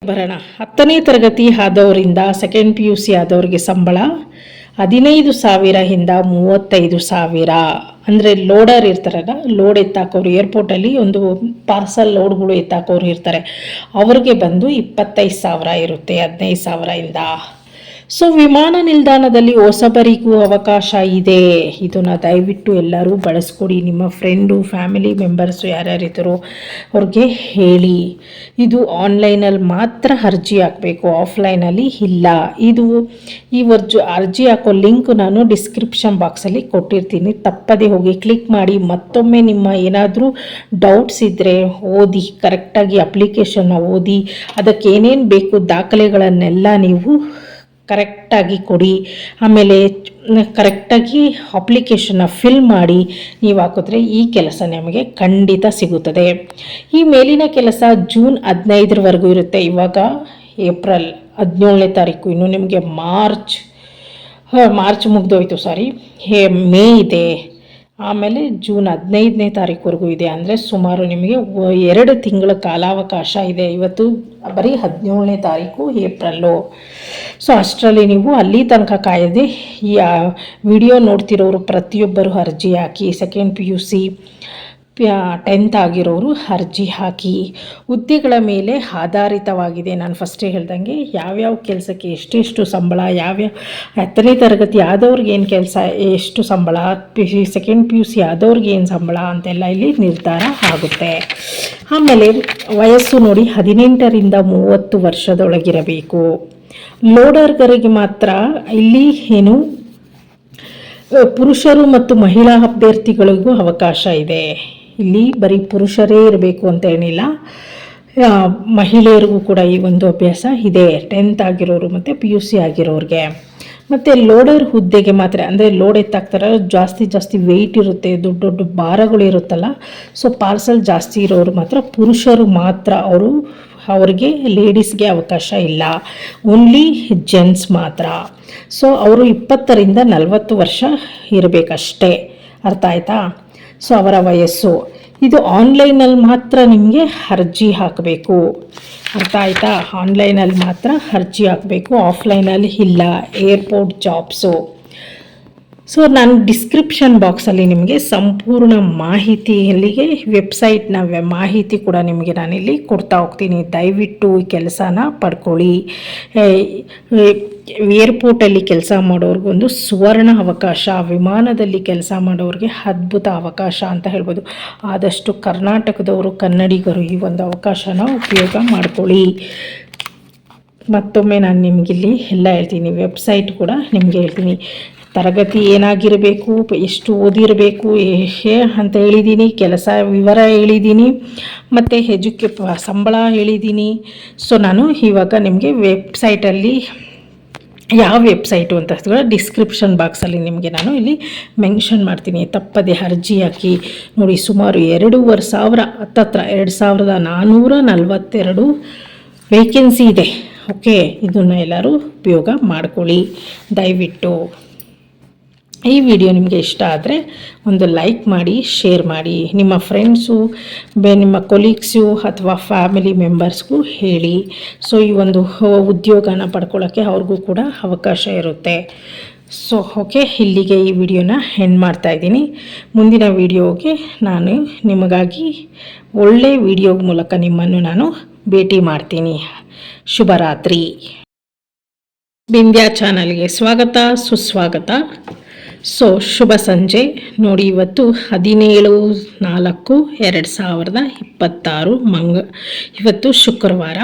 ಬರೋಣ. 10ನೇ ತರಗತಿ ಆದವರಿಂದ second PUC ಆದವ್ರಿಗೆ ಸಂಬಳ 15,000 ಇಂದ 35,000. ಅಂದರೆ ಲೋಡರ್ ಇರ್ತಾರಲ್ಲ, ಲೋಡ್ ಎತ್ತಾಕೋರು ಏರ್ಪೋರ್ಟಲ್ಲಿ ಒಂದು ಪಾರ್ಸಲ್ ಲೋಡ್ಗಳು ಎತ್ತಾಕೋರು ಇರ್ತಾರೆ, ಅವ್ರಿಗೆ ಬಂದು 25,000 ಇರುತ್ತೆ, 15,000 ಇಂದ. ಸೊ ವಿಮಾನ ನಿಲ್ದಾಣದಲ್ಲಿ ಹೊಸಬರಿಗೂ ಅವಕಾಶ ಇದೆ. ಇದನ್ನು ದಯವಿಟ್ಟು ಎಲ್ಲರೂ ಬಳಸ್ಕೊಡಿ. ನಿಮ್ಮ ಫ್ರೆಂಡು ಫ್ಯಾಮಿಲಿ ಮೆಂಬರ್ಸು ಯಾರ್ಯಾರಿದ್ದಾರೋ ಅವ್ರಿಗೆ ಹೇಳಿ. ಇದು ಆನ್ಲೈನಲ್ಲಿ ಮಾತ್ರ ಅರ್ಜಿ ಹಾಕಬೇಕು, ಆಫ್ಲೈನಲ್ಲಿ ಇಲ್ಲ. ಇದು ಈ ಅರ್ಜಿ ಹಾಕೋ ಲಿಂಕ್ ನಾನು ಡಿಸ್ಕ್ರಿಪ್ಷನ್ ಬಾಕ್ಸಲ್ಲಿ ಕೊಟ್ಟಿರ್ತೀನಿ, ತಪ್ಪದೇ ಹೋಗಿ ಕ್ಲಿಕ್ ಮಾಡಿ. ಮತ್ತೊಮ್ಮೆ ನಿಮ್ಮ ಏನಾದರೂ ಡೌಟ್ಸ್ ಇದ್ದರೆ ಓದಿ, ಕರೆಕ್ಟಾಗಿ ಅಪ್ಲಿಕೇಶನ್ನ ಓದಿ, ಅದಕ್ಕೆ ಏನೇನು ಬೇಕು ದಾಖಲೆಗಳನ್ನೆಲ್ಲ ನೀವು ಕರೆಕ್ಟಾಗಿ ಕೊಡಿ. ಆಮೇಲೆ ಕರೆಕ್ಟಾಗಿ ಅಪ್ಲಿಕೇಶನ್ನ ಫಿಲ್ ಮಾಡಿ ನೀವು ಹಾಕಿದ್ರೆ ಈ ಕೆಲಸ ನಿಮಗೆ ಖಂಡಿತ ಸಿಗುತ್ತದೆ. ಈ ಮೇಲಿನ ಕೆಲಸ ಜೂನ್ 15ರವರೆಗೂ ಇರುತ್ತೆ. ಇವಾಗ ಏಪ್ರಿಲ್ 17ನೇ ತಾರೀಕು, ಇನ್ನು ನಿಮಗೆ ಮಾರ್ಚ್ ಮುಗ್ದೋಯ್ತು, ಮೇ ಇದೆ, ಆಮೇಲೆ ಜೂನ್ 15ನೇ ತಾರೀಕುವರೆಗೂ ಇದೆ. ಅಂದರೆ ಸುಮಾರು ನಿಮಗೆ 2 ತಿಂಗಳ ಕಾಲಾವಕಾಶ ಇದೆ. ಇವತ್ತು ಬರೀ 17ನೇ ತಾರೀಕು ಏಪ್ರಿಲ್ಲು. ಸೊ ಅಷ್ಟರಲ್ಲಿ ನೀವು ಅಲ್ಲಿ ತನಕ ಕಾಯದೆ ಈ ವಿಡಿಯೋ ನೋಡ್ತಿರೋರು ಪ್ರತಿಯೊಬ್ಬರು ಅರ್ಜಿ ಹಾಕಿ. ಸೆಕೆಂಡ್ PUC 10th ಆಗಿರೋರು ಅರ್ಜಿ ಹಾಕಿ. ಹುದ್ದೆಗಳ ಮೇಲೆ ಆಧಾರಿತವಾಗಿದೆ. ನಾನು ಫಸ್ಟೇ ಹೇಳ್ದಂಗೆ ಯಾವ್ಯಾವ ಕೆಲಸಕ್ಕೆ ಎಷ್ಟೆಷ್ಟು ಸಂಬಳ, 10ನೇ ತರಗತಿ ಆದವ್ರಿಗೆ ಏನು ಕೆಲಸ, ಎಷ್ಟು ಸಂಬಳ, ಸೆಕೆಂಡ್ PUC ಆದವ್ರಿಗೆ ಏನು ಸಂಬಳ ಅಂತೆಲ್ಲ ಇಲ್ಲಿ ನಿರ್ಧಾರ ಆಗುತ್ತೆ. ಆಮೇಲೆ ವಯಸ್ಸು ನೋಡಿ 18ರಿಂದ 30 ವರ್ಷದೊಳಗಿರಬೇಕು. ಲೋಡರ್ಗರಿಗೆ ಮಾತ್ರ ಇಲ್ಲಿ ಪುರುಷರು ಮತ್ತು ಮಹಿಳಾ ಅಭ್ಯರ್ಥಿಗಳಿಗೂ ಅವಕಾಶ ಇದೆ. ಇಲ್ಲಿ ಬರೀ ಪುರುಷರೇ ಇರಬೇಕು ಅಂತ ಏನಿಲ್ಲ, ಮಹಿಳೆಯರಿಗೂ ಕೂಡ ಈ ಒಂದು ಅಭ್ಯಾಸ ಇದೆ, 10th ಆಗಿರೋರು ಮತ್ತು PUC ಆಗಿರೋರಿಗೆ. ಮತ್ತು ಲೋಡರ್ ಹುದ್ದೆಗೆ ಮಾತ್ರ, ಅಂದರೆ ಲೋಡ್ ಎತ್ತಾಕ್ತಾರೆ, ಜಾಸ್ತಿ ವೆಯ್ಟ್ ಇರುತ್ತೆ, ದೊಡ್ಡ ಭಾರಗಳು ಇರುತ್ತಲ್ಲ, ಸೊ ಪಾರ್ಸಲ್ ಜಾಸ್ತಿ ಇರೋರು ಮಾತ್ರ, ಪುರುಷರು ಮಾತ್ರ, ಅವ್ರಿಗೆ ಲೇಡೀಸ್ಗೆ ಅವಕಾಶ ಇಲ್ಲ, ಓನ್ಲಿ ಜೆಂಟ್ಸ್ ಮಾತ್ರ. ಸೊ ಅವರು 20ರಿಂದ 40 ವರ್ಷ ಇರಬೇಕಷ್ಟೇ, ಅರ್ಥ ಆಯ್ತಾ? ಸೊ ಅವರ ವಯಸ್ಸು ಇದು. ಆನ್ಲೈನಲ್ಲಿ ಮಾತ್ರ ನಿಮಗೆ ಅರ್ಜಿ ಹಾಕಬೇಕು, ಅರ್ಥ ಆಯಿತಾ? ಆನ್ಲೈನಲ್ಲಿ ಮಾತ್ರ ಅರ್ಜಿ ಹಾಕಬೇಕು, ಆಫ್ಲೈನಲ್ಲಿ ಇಲ್ಲ. Airport jobs. ಸೊ ನಾನು ಡಿಸ್ಕ್ರಿಪ್ಷನ್ ಬಾಕ್ಸಲ್ಲಿ ನಿಮಗೆ ಸಂಪೂರ್ಣ ಮಾಹಿತಿಯಲ್ಲಿಗೆ ವೆಬ್ಸೈಟ್ನ ಮಾಹಿತಿ ಕೂಡ ನಿಮಗೆ ನಾನಿಲ್ಲಿ ಕೊಡ್ತಾ ಹೋಗ್ತೀನಿ. ದಯವಿಟ್ಟು ಈ ಕೆಲಸನ ಪಡ್ಕೊಳ್ಳಿ. ಏರ್ಪೋರ್ಟಲ್ಲಿ ಕೆಲಸ ಮಾಡೋರಿಗೊಂದು ಸುವರ್ಣ ಅವಕಾಶ, ವಿಮಾನದಲ್ಲಿ ಕೆಲಸ ಮಾಡೋರಿಗೆ ಅದ್ಭುತ ಅವಕಾಶ ಅಂತ ಹೇಳ್ಬೋದು. ಆದಷ್ಟು ಕರ್ನಾಟಕದವರು, ಕನ್ನಡಿಗರು ಈ ಒಂದು ಅವಕಾಶನ ಉಪಯೋಗ ಮಾಡ್ಕೊಳ್ಳಿ. ಮತ್ತೊಮ್ಮೆ ನಾನು ನಿಮಗಿಲ್ಲಿ ಎಲ್ಲ ಹೇಳ್ತೀನಿ, ವೆಬ್ಸೈಟ್ ಕೂಡ ನಿಮಗೆ ಹೇಳ್ತೀನಿ. ತರಗತಿ ಏನಾಗಿರಬೇಕು, ಎಷ್ಟು ಓದಿರಬೇಕು ಅಂತ ಹೇಳಿದ್ದೀನಿ, ಕೆಲಸ ವಿವರ ಹೇಳಿದ್ದೀನಿ, ಮತ್ತು ಸಂಬಳ ಹೇಳಿದ್ದೀನಿ. ಸೊ ನಾನು ಇವಾಗ ನಿಮಗೆ ವೆಬ್ಸೈಟಲ್ಲಿ ಯಾವ ವೆಬ್ಸೈಟು ಅಂತ ಕೂಡ ಡಿಸ್ಕ್ರಿಪ್ಷನ್ ಬಾಕ್ಸಲ್ಲಿ ನಿಮಗೆ ನಾನು ಇಲ್ಲಿ ಮೆನ್ಷನ್ ಮಾಡ್ತೀನಿ. ತಪ್ಪದೆ ಅರ್ಜಿ ಹಾಕಿ ನೋಡಿ. ಸುಮಾರು 2,500 ಹತ್ತತ್ರ 2,442 ವೇಕೆನ್ಸಿ ಇದೆ. ಓಕೆ, ಇದನ್ನು ಎಲ್ಲರೂ ಉಪಯೋಗ ಮಾಡ್ಕೊಳ್ಳಿ ದಯವಿಟ್ಟು. ಈ ವಿಡಿಯೋ ನಿಮಗೆ ಇಷ್ಟ ಆದರೆ ಒಂದು ಲೈಕ್ ಮಾಡಿ, ಶೇರ್ ಮಾಡಿ, ನಿಮ್ಮ ಫ್ರೆಂಡ್ಸು, ನಿಮ್ಮ ಕೊಲೀಗ್ಸು ಅಥವಾ ಫ್ಯಾಮಿಲಿ ಮೆಂಬರ್ಸ್ಗೂ ಹೇಳಿ. ಸೊ ಈ ಒಂದು ಉದ್ಯೋಗನ ಪಡ್ಕೊಳ್ಳೋಕ್ಕೆ ಅವ್ರಿಗೂ ಕೂಡ ಅವಕಾಶ ಇರುತ್ತೆ. ಸೊ ಓಕೆ, ಇಲ್ಲಿಗೆ ಈ ವಿಡಿಯೋನ ಎಂಡ್ ಮಾಡ್ತಾಯಿದ್ದೀನಿ. ಮುಂದಿನ ವಿಡಿಯೋಗೆ ನಾನು ನಿಮಗಾಗಿ ಒಳ್ಳೆ ವಿಡಿಯೋ ಮೂಲಕ ನಿಮ್ಮನ್ನು ನಾನು ಭೇಟಿ ಮಾಡ್ತೀನಿ. ಶುಭರಾತ್ರಿ. ಬಿಂದ್ಯಾ ಚಾನಲ್ಗೆ ಸ್ವಾಗತ, ಸುಸ್ವಾಗತ. ಸೊ ಶುಭ ಸಂಜೆ. ನೋಡಿ, ಇವತ್ತು 17/4/2026 ಇವತ್ತು ಶುಕ್ರವಾರ.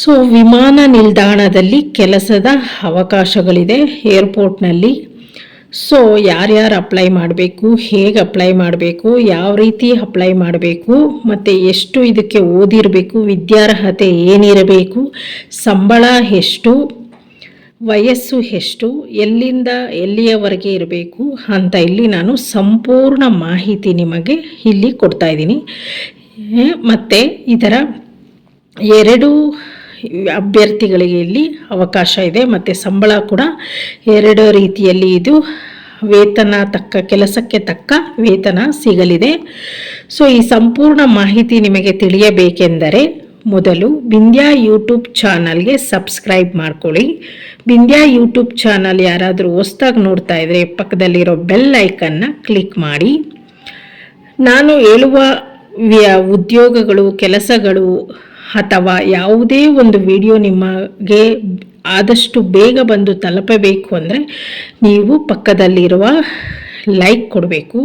ಸೊ ವಿಮಾನ ನಿಲ್ದಾಣದಲ್ಲಿ ಕೆಲಸದ ಅವಕಾಶಗಳಿದೆ ಏರ್ಪೋರ್ಟ್ನಲ್ಲಿ. ಸೊ ಯಾರ್ಯಾರು ಅಪ್ಲೈ ಮಾಡಬೇಕು, ಹೇಗೆ ಅಪ್ಲೈ ಮಾಡಬೇಕು, ಯಾವ ರೀತಿ ಅಪ್ಲೈ ಮಾಡಬೇಕು, ಮತ್ತು ಎಷ್ಟು ಇದಕ್ಕೆ ಓದಿರಬೇಕು, ವಿದ್ಯಾರ್ಹತೆ ಏನಿರಬೇಕು, ಸಂಬಳ ಎಷ್ಟು, ವಯಸ್ಸು ಎಷ್ಟು, ಎಲ್ಲಿಂದ ಎಲ್ಲಿಯವರೆಗೆ ಇರಬೇಕು ಅಂತ ಇಲ್ಲಿ ನಾನು ಸಂಪೂರ್ಣ ಮಾಹಿತಿ ನಿಮಗೆ ಇಲ್ಲಿ ಕೊಡ್ತಾ ಇದ್ದೀನಿ. ಮತ್ತು ಇದರ 2 ಅಭ್ಯರ್ಥಿಗಳಿಗೆ ಇಲ್ಲಿ ಅವಕಾಶ ಇದೆ, ಮತ್ತು ಸಂಬಳ ಕೂಡ 2 ರೀತಿಯಲ್ಲಿ ಇದು ವೇತನ ಕೆಲಸಕ್ಕೆ ತಕ್ಕ ವೇತನ ಸಿಗಲಿದೆ. ಸೊ ಈ ಸಂಪೂರ್ಣ ಮಾಹಿತಿ ನಿಮಗೆ ತಿಳಿಯಬೇಕೆಂದರೆ ಮೊದಲು ವಿಂಧ್ಯ ಯೂಟ್ಯೂಬ್ ಚಾನಲ್ಗೆ ಸಬ್ಸ್ಕ್ರೈಬ್ ಮಾಡ್ಕೊಳ್ಳಿ. ವಿಂಧ್ಯ ಯೂಟ್ಯೂಬ್ ಚಾನಲ್ ಯಾರಾದರೂ ಹೊಸ್ದಾಗಿ ನೋಡ್ತಾ ಇದ್ರೆ ಪಕ್ಕದಲ್ಲಿರೋ ಬೆಲ್ ಐಕನ್ನ ಕ್ಲಿಕ್ ಮಾಡಿ. ನಾನು ಹೇಳುವ ಉದ್ಯೋಗಗಳು, ಕೆಲಸಗಳು ಅಥವಾ ಯಾವುದೇ ಒಂದು ವಿಡಿಯೋ ನಿಮಗೆ ಆದಷ್ಟು ಬೇಗ ಬಂದು ತಲುಪಬೇಕು ಅಂದರೆ ನೀವು ಪಕ್ಕದಲ್ಲಿರುವ ಲೈಕ್ ಕೊಡಬೇಕು,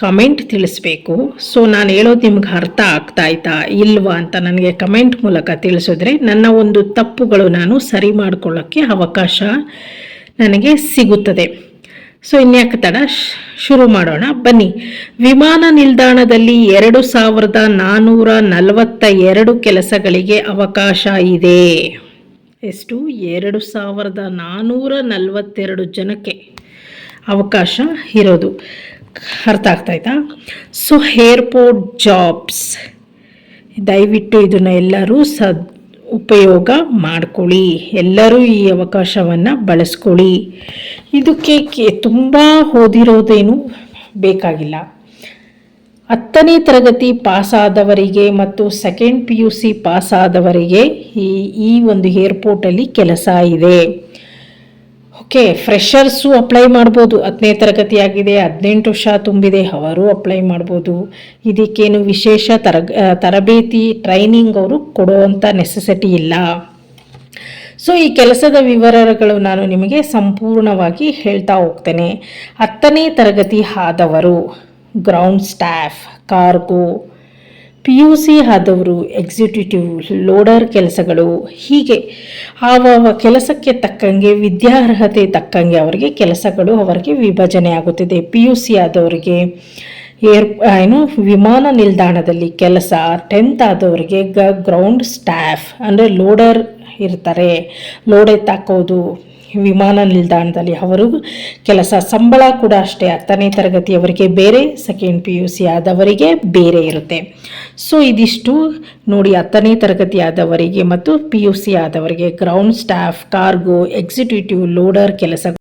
ಕಮೆಂಟ್ ತಿಳಿಸ್ಬೇಕು. ಸೊ ನಾನು ಹೇಳೋದು ನಿಮ್ಗೆ ಅರ್ಥ ಆಗ್ತಾ ಆಯ್ತಾ ಇಲ್ವಾ ಅಂತ ನನಗೆ ಕಮೆಂಟ್ ಮೂಲಕ ತಿಳಿಸಿದ್ರೆ ನನ್ನ ಒಂದು ತಪ್ಪುಗಳು ನಾನು ಸರಿ ಮಾಡ್ಕೊಳ್ಳೋಕ್ಕೆ ಅವಕಾಶ ನನಗೆ ಸಿಗುತ್ತದೆ. ಸೊ ಇನ್ಯಾಕೆ ತಡ, ಶುರು ಮಾಡೋಣ ಬನ್ನಿ. ವಿಮಾನ ನಿಲ್ದಾಣದಲ್ಲಿ 2442 ಕೆಲಸಗಳಿಗೆ ಅವಕಾಶ ಇದೆ. ಎಷ್ಟು? 2442 ಜನಕ್ಕೆ ಅವಕಾಶ ಇರೋದು. ಅರ್ಥ ಆಗ್ತಾಯ್ತಾ? ಸೊ ಏರ್ಪೋರ್ಟ್ ಜಾಬ್ಸ್, ದಯವಿಟ್ಟು ಇದನ್ನು ಎಲ್ಲರೂ ಉಪಯೋಗ ಮಾಡ್ಕೊಳ್ಳಿ. ಎಲ್ಲರೂ ಈ ಅವಕಾಶವನ್ನು ಬಳಸ್ಕೊಳ್ಳಿ. ಇದಕ್ಕೆ ತುಂಬ ಓದಿರೋದೇನು ಬೇಕಾಗಿಲ್ಲ. 10ನೇ ತರಗತಿ ಪಾಸಾದವರಿಗೆ ಮತ್ತು ಸೆಕೆಂಡ್ PUC ಪಾಸಾದವರಿಗೆ ಈ ಒಂದು ಏರ್ಪೋರ್ಟಲ್ಲಿ ಕೆಲಸ ಇದೆ. ಓಕೆ, ಫ್ರೆಷರ್ಸು ಅಪ್ಲೈ ಮಾಡ್ಬೋದು. 10ನೇ ತರಗತಿ ಆಗಿದೆ, 18 ವರ್ಷ ತುಂಬಿದೆ, ಅವರು ಅಪ್ಲೈ ಮಾಡ್ಬೋದು. ಇದಕ್ಕೇನು ವಿಶೇಷ ತರಬೇತಿ ಟ್ರೈನಿಂಗ್ ಅವರು ಕೊಡುವಂಥ ನೆಸೆಸಿಟಿ ಇಲ್ಲ. ಸೊ ಈ ಕೆಲಸದ ವಿವರಗಳು ನಾನು ನಿಮಗೆ ಸಂಪೂರ್ಣವಾಗಿ ಹೇಳ್ತಾ ಹೋಗ್ತೇನೆ. 10ನೇ ತರಗತಿ ಆದವರು ಗ್ರೌಂಡ್ ಸ್ಟಾಫ್, ಕಾರ್ಗೋ, PUC ಆದವರು ಎಕ್ಸಿಕ್ಯೂಟಿವ್, ಲೋಡರ್ ಕೆಲಸಗಳು, ಹೀಗೆ ಕೆಲಸಕ್ಕೆ ತಕ್ಕಂಗೆ ವಿದ್ಯಾರ್ಹತೆ ತಕ್ಕಂಗೆ ಅವರಿಗೆ ಕೆಲಸಗಳು ಅವರಿಗೆ ವಿಭಜನೆ ಆಗುತ್ತಿದೆ. PUC ಆದವರಿಗೆ ವಿಮಾನ ನಿಲ್ದಾಣದಲ್ಲಿ ಕೆಲಸ, 10th ಆದವರಿಗೆ ಗ್ರೌಂಡ್ ಸ್ಟಾಫ್ ಅಂದರೆ ಲೋಡರ್ ಇರ್ತಾರೆ, ಲೋಡ್ ಎತ್ತಾಕೋದು ವಿಮಾನ ನಿಲ್ದಾಣದಲ್ಲಿ ಅವರು ಕೆಲಸ. ಸಂಬಳ ಕೂಡ ಅಷ್ಟೇ, 10ನೇ ತರಗತಿಯವರಿಗೆ ಬೇರೆ, ಸೆಕೆಂಡ್ PUC ಆದವರಿಗೆ ಬೇರೆ ಇರುತ್ತೆ. ಸೊ ಇದಿಷ್ಟು ನೋಡಿ, 10ನೇ ತರಗತಿ ಆದವರಿಗೆ ಮತ್ತು PUC ಆದವರಿಗೆ ground staff, cargo, executive, loader ಕೆಲಸ